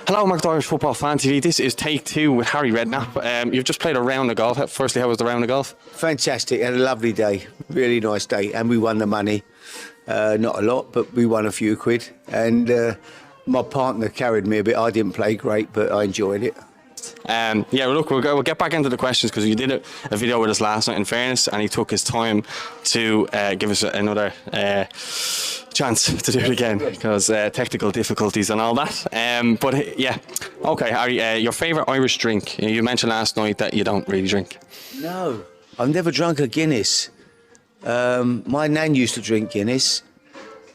Hello, McDonald's Football Fan TV. This is take two with Harry Redknapp. You've just played a round of golf. Firstly, how was the round of golf? Fantastic. Had a lovely day. Really nice day. And we won the money. Not a lot, but we won a few quid. And my partner carried me a bit. I didn't play great, but I enjoyed it. Yeah, well, look, we'll get back into the questions because you did a video with us last night, in fairness, and he took his time to give us another chance to do it again because technical difficulties and all that. But yeah, okay, Harry, your favourite Irish drink? You mentioned last night that you don't really drink. No, I've never drunk a Guinness. My nan used to drink Guinness.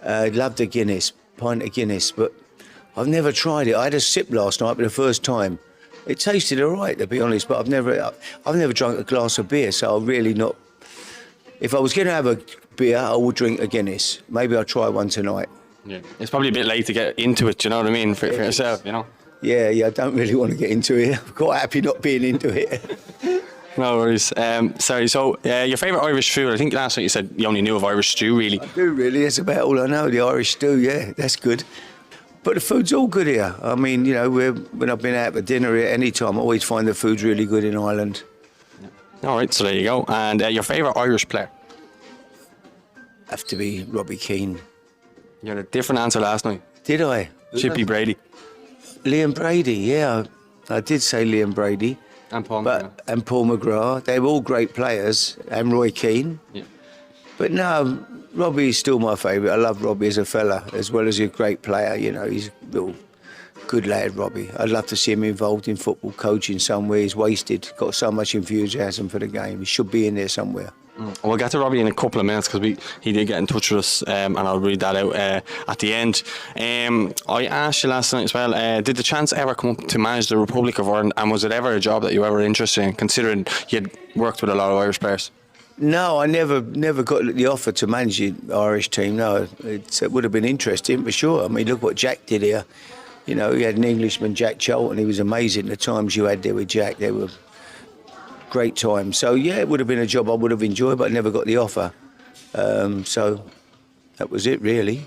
Loved a Guinness, pint of Guinness, but I've never tried it. I had a sip last night for the first time. It tasted all right, to be honest, but I've never drunk a glass of beer, so I'm really not. If I was going to have a beer, I would drink a Guinness. Maybe I'll try one tonight. Yeah, it's probably a bit late to get into it. Do you know what I mean for yourself? You know. Yeah, I don't really want to get into it. I'm quite happy not being into it. No worries. Sorry. So, your favourite Irish food? I think last night you said you only knew of Irish stew, really. I do really. That's about all I know. The Irish stew. Yeah, that's good. But the food's all good here. I mean, you know, when I've been out for dinner here any time, I always find the food's really good in Ireland. All right, so there you go. And your favourite Irish player? Have to be Robbie Keane. You had a different answer last night. Did I? Chippy Brady. Liam Brady, yeah. I did say Liam Brady. And Paul McGrath. And Paul McGrath. They were all great players. And Roy Keane. Yeah. But no, Robbie's still my favourite. I love Robbie as a fella, as well as a great player. You know, he's a real good lad, Robbie. I'd love to see him involved in football, coaching somewhere. He's wasted, got so much enthusiasm for the game. He should be in there somewhere. We'll get to Robbie in a couple of minutes because he did get in touch with us, and I'll read that out at the end. I asked you last night as well, did the chance ever come up to manage the Republic of Ireland, and was it ever a job that you were interested in, considering you'd worked with a lot of Irish players? No, I never got the offer to manage the Irish team. No, it would have been interesting for sure. I mean, look what Jack did here. You know, you had an Englishman, Jack Charlton. He was amazing. The times you had there with Jack, they were great times. So yeah, it would have been a job I would have enjoyed, but I never got the offer. So that was it, really.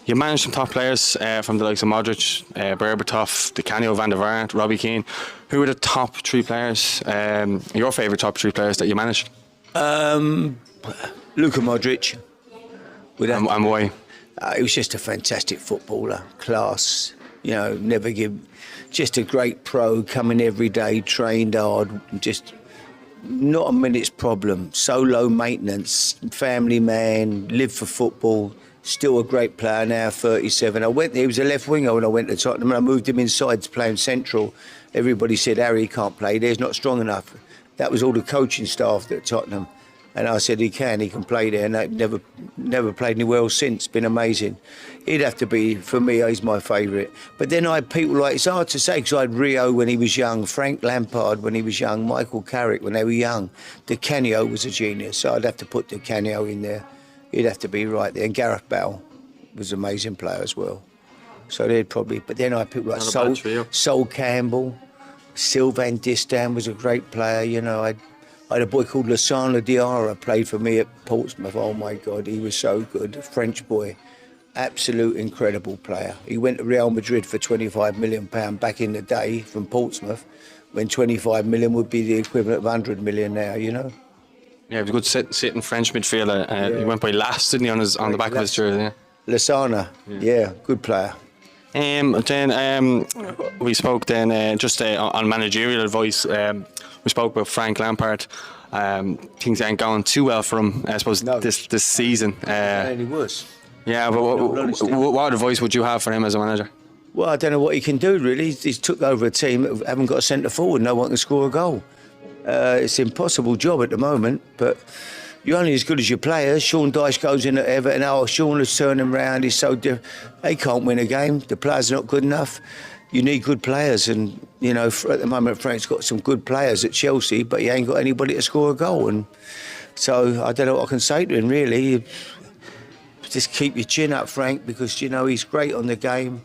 You managed some top players from the likes of Modrić, Berbatov, Di Canio, Van der Vaart, Robbie Keane. Who were the top three players? Your favourite top three players that you managed? Luka Modrić. And why? He was just a fantastic footballer, class. You know, just a great pro, coming every day, trained hard, just not a minute's problem. So low maintenance, family man, lived for football. Still a great player now, 37. He was a left winger when I went to Tottenham, and I moved him inside to play him central. Everybody said, Harry can't play there, he's not strong enough. That was all the coaching staff at Tottenham. And I said, he can play there. And they've never played anywhere else since. Been amazing. He'd have to be, for me, he's my favourite. But then I had people like, it's hard to say, because I had Rio when he was young, Frank Lampard when he was young, Michael Carrick when they were young. Di Canio was a genius, so I'd have to put Di Canio in there. He'd have to be right there. And Gareth Bale was an amazing player as well. So they'd probably, but then I had people like Sol Campbell, Sylvain Distin was a great player, you know. I had a boy called Lassana Diarra, played for me at Portsmouth. Oh my God, he was so good. A French boy, absolute incredible player. He went to Real Madrid for £25 million back in the day from Portsmouth, when 25 million would be the equivalent of 100 million now, you know. Yeah, he was a good sitting French midfielder. He went by last, didn't he, on the back of his jersey? Yeah. Lassana, yeah, good player. Then we spoke then just on managerial advice. We spoke about Frank Lampard. Things ain't going too well for him, I suppose, this season. Any worse. Yeah, but what advice would you have for him as a manager? Well, I don't know what he can do, really. He's took over a team that haven't got a centre forward. No one can score a goal. It's an impossible job at the moment, but you're only as good as your players. Sean Dyche goes in at Everton. Oh, Sean has turned them round. He's so different. They can't win a game. The players are not good enough. You need good players, and you know, at the moment Frank's got some good players at Chelsea, but he ain't got anybody to score a goal. And so I don't know what I can say to him, really. Just keep your chin up, Frank, because you know he's great on the game,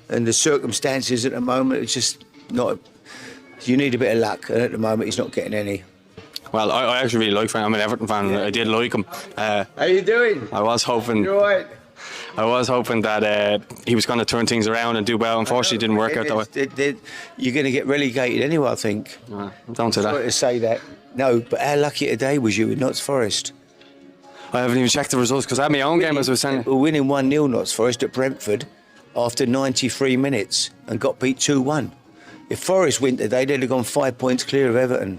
and the circumstances at the moment it's just not. You need a bit of luck, and at the moment he's not getting any. Well, I actually really like Frank. I'm an Everton fan. I did like him. How you doing? I was hoping. You're right. I was hoping that he was going to turn things around and do well. Unfortunately, it didn't work out that way. You're going to get relegated anyway, I think. Don't say that. Sorry to say that. No, but how lucky today was you in Notts Forest? I haven't even checked the results because I had my own game, as I was saying. We're winning 1-0 Notts Forest at Brentford after 93 minutes and got beat 2-1. If Forest win today, they'd have gone 5 points clear of Everton.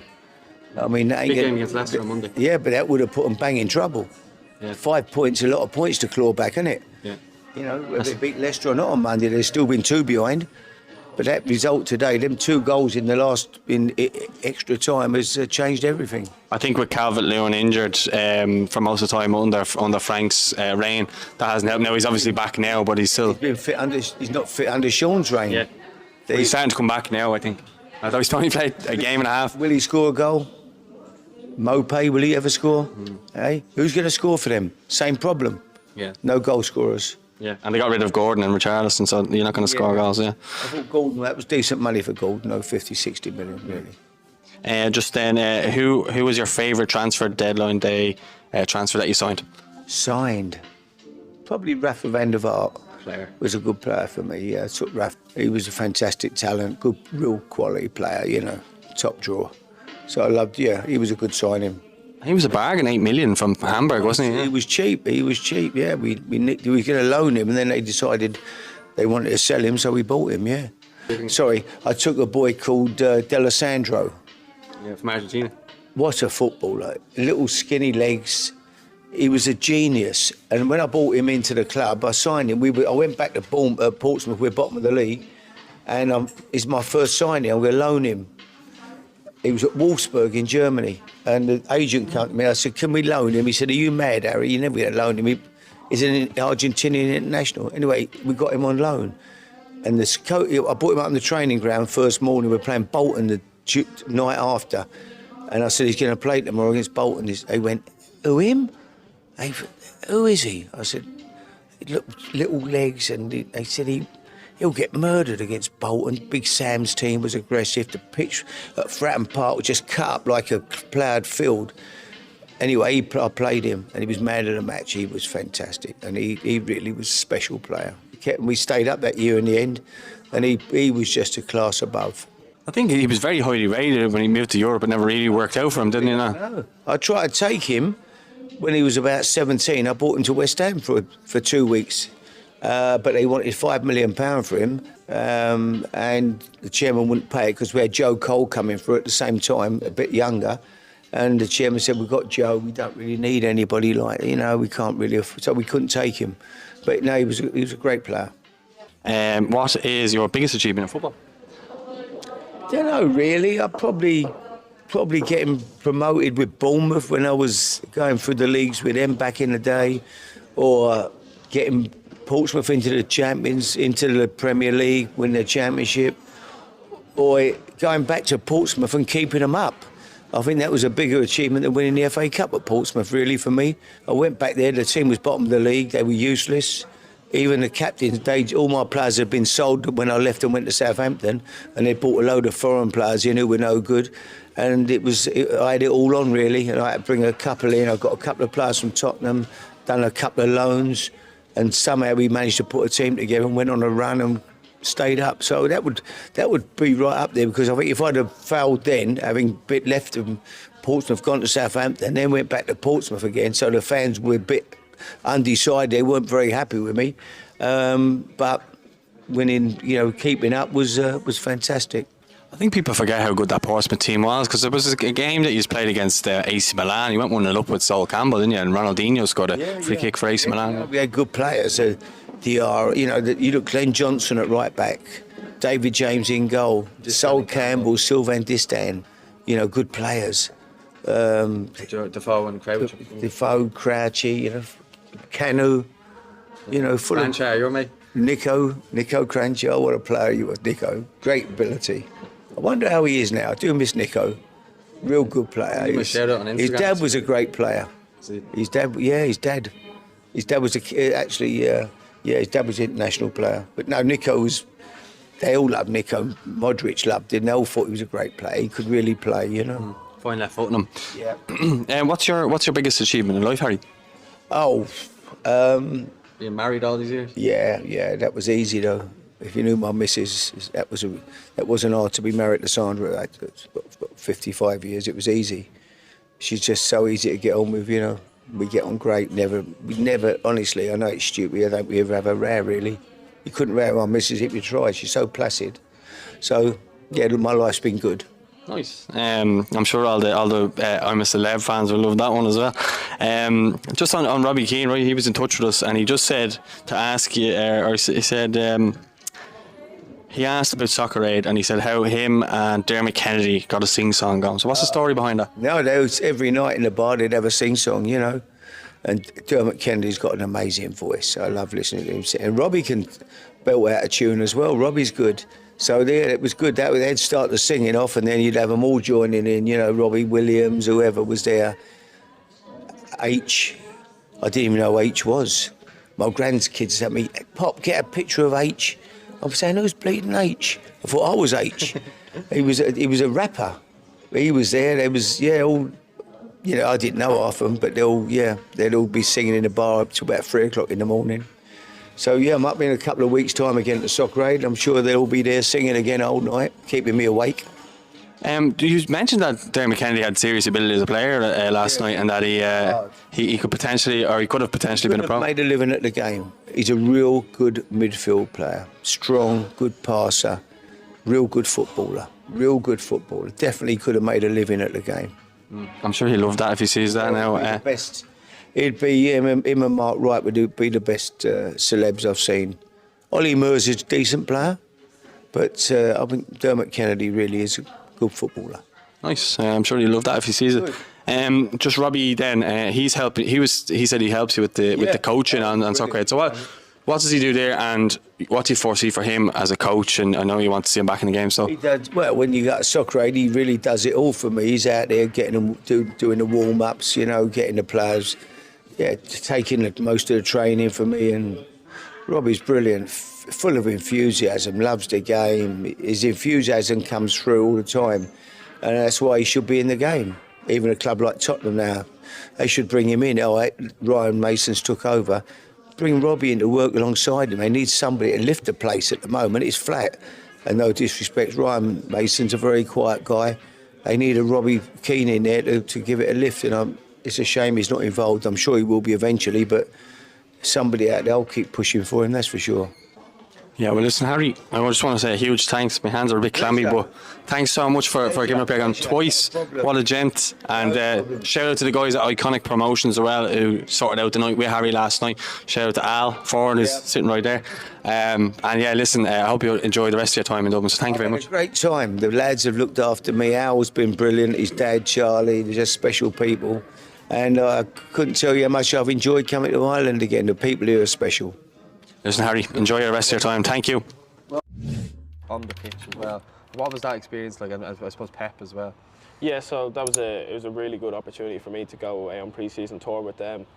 I mean, that ain't Big game against Leicester on Monday. Yeah, but that would have put them bang in trouble. Yeah. 5 points, a lot of points to claw back, isn't it? Yeah. You know, whether they beat Leicester or not on Monday, they've still been 2 behind. But that result today, them 2 goals in the last extra time, has changed everything. I think with Calvert-Lewin injured for most of the time under Frank's reign, that hasn't helped. Now he's obviously back now, but he's still. He's not fit under Sean's reign. Yeah. He's starting to come back now, I think. I thought he's only played a game and a half. Will he score a goal? Mopay, will he ever score? Hey, who's going to score for them? Same problem. Yeah. No goal scorers. Yeah, and they got rid of Gordon and Richarlison, so you're not going to score goals, yeah. I thought Gordon, that was decent money for Gordon, no 50, 60 million, really. Just then, who was your favourite transfer deadline day transfer that you signed? Signed? Probably Rafa van der Vaart. Player. Was a good player for me, yeah. I took Rafa. He was a fantastic talent, good, real quality player, you know, top drawer. So I loved, he was a good signing. He was a bargain, 8 million from Hamburg, wasn't he? He was cheap, yeah. We were going to loan him, and then they decided they wanted to sell him, so we bought him, yeah. Sorry, I took a boy called D'Alessandro. Yeah, from Argentina. What a footballer. Little skinny legs. He was a genius. And when I brought him into the club, I signed him. I went back to Portsmouth, we're bottom of the league, and it's my first signing. I'm going to loan him. He was at Wolfsburg in Germany, and the agent came to me. I said, "Can we loan him?" He said, "Are you mad, Harry? You're never going to loan him. He's an Argentinian international." Anyway, we got him on loan, and I brought him up on the training ground first morning. We were playing Bolton the night after, and I said, "He's going to play tomorrow against Bolton." They went, "Who, him? Who is he?" I said, "Look, little legs," and they said he'll get murdered against Bolton. Big Sam's team was aggressive. The pitch at Fratton Park was just cut up like a ploughed field. Anyway, I played him, and he was man of the match. He was fantastic, and he really was a special player. We stayed up that year in the end, and he was just a class above. I think he was very highly rated when he moved to Europe. It never really worked out for him, didn't he? No. I tried to take him when he was about 17. I brought him to West Ham for 2 weeks. But they wanted £5 million for him, and the chairman wouldn't pay it because we had Joe Cole coming through at the same time, a bit younger. And the chairman said, "We've got Joe, we don't really need anybody we can't really afford," so we couldn't take him. But no, he was a great player. What is your biggest achievement in football? Don't know really. I probably getting promoted with Bournemouth when I was going through the leagues with them back in the day, or getting Portsmouth into the Premier League, win the championship, or going back to Portsmouth and keeping them up. I think that was a bigger achievement than winning the FA Cup at Portsmouth, really, for me. I went back there, the team was bottom of the league, they were useless. Even the captains, all my players had been sold when I left and went to Southampton, and they bought a load of foreign players in who were no good. And I had it all on, really, and I had to bring a couple in. I got a couple of players from Tottenham, done a couple of loans, and somehow we managed to put a team together and went on a run and stayed up. So that would be right up there, because I think if I'd have failed then, having left Portsmouth, gone to Southampton, then went back to Portsmouth again, so the fans were a bit undecided. They weren't very happy with me, but winning, keeping up was fantastic. I think people forget how good that Portsmouth team was, because it was a game that you played against AC Milan. You went 1-0 up with Sol Campbell, didn't you? And Ronaldinho scored a free kick for AC Milan. We had good players. DR, you look, Glenn Johnson at right back, David James in goal, Sol Campbell, Sylvain Distin, good players. Defoe and Crouch. Defoe, Crouchy, Canu, full Cranchar, you're mate. Nico Cranchar, what a player you were, Nico. Great ability. I wonder how he is now. I do miss Nico. Real good player. His dad was a great player. His dad was his dad was an international player. But no, they all loved Nico. Modrić loved him. They all thought he was a great player. He could really play, Fine left foot in him. Yeah. And what's your biggest achievement in life, Harry? Being married all these years? Yeah, that was easy though. If you knew my missus, that wasn't hard to be married to Sandra. It's got 55 years. It was easy. She's just so easy to get on with, you know. We get on great. We never, honestly, I know it's stupid. I don't we ever have a row, really. You couldn't row my missus if you tried. She's so placid. So, yeah, my life's been good. Nice. I'm sure all the I'm a Celeb fans will love that one as well. Just on Robbie Keane, right? He was in touch with us and he just said to ask you, or he said he asked about Soccer Aid and he said how him and Dermot Kennedy got a sing-song going. So what's the story behind that? No, there was every night in the bar they'd have a sing-song, you know. And Dermot Kennedy's got an amazing voice. I love listening to him sing. And Robbie can belt out a tune as well. Robbie's good. So there, it was good. They'd start the singing off and then you'd have them all joining in, you know, Robbie Williams, whoever was there. H. I didn't even know who H was. My grandkids said to me, Pop, get a picture of H. I was saying, who's bleeding H? I thought I was H. He was a rapper. He was there. There was, all, you know, I didn't know half of them, but they'd all be singing in the bar up to about 3 o'clock in the morning. So, I might be in a couple of weeks' time again at the Soccer Aid. I'm sure they'll all be there singing again all night, keeping me awake. You mentioned that Dermot Kennedy had serious ability as a player last night, and that he could potentially, or he could have potentially been a pro. Made a living at the game. He's a real good midfield player, strong, good passer, real good footballer. Definitely could have made a living at the game. I'm sure he'll love that if he sees that now. The best. It'd be him and Mark Wright would be the best celebs I've seen. Ollie Murs is a decent player, but I think Dermot Kennedy really is a good footballer. Nice. I'm sure he'll love that if he sees it. Just Robbie, then he's helping. He said he helps you with the coaching on Soccer Aid. So what does he do there, and what do you foresee for him as a coach? And I know you want to see him back in the game. So he does well when you got Soccer Aid. He really does it all for me. He's out there getting them, doing the warm ups. You know, getting the players. Taking most of the training for me, and Robbie's brilliant, full of enthusiasm, loves the game. His enthusiasm comes through all the time, and that's why he should be in the game. Even a club like Tottenham now, they should bring him in. Ryan Mason's took over. Bring Robbie in to work alongside him. They need somebody to lift the place at the moment. It's flat, and no disrespect, Ryan Mason's a very quiet guy. They need a Robbie Keane in there to give it a lift, and it's a shame he's not involved. I'm sure he will be eventually, but somebody out there will keep pushing for him, that's for sure. Yeah, well, listen, Harry, I just want to say a huge thanks. My hands are a bit clammy, but thanks so much for giving up here again twice. What a gent. And shout out to the guys at Iconic Promotions as well, who sorted out the night with Harry last night. Shout out to Al Ford, who's sitting right there. And listen, I hope you enjoy the rest of your time in Dublin, so thank you very much. Great time. The lads have looked after me. Al's been brilliant. His dad, Charlie, they're just special people. And I couldn't tell you how much I've enjoyed coming to Ireland again. The people here are special. Listen, Harry, enjoy the rest of your time. Thank you. On the pitch as well. What was that experience like? I suppose Pep as well. Yeah, so it was a really good opportunity for me to go away on pre-season tour with them.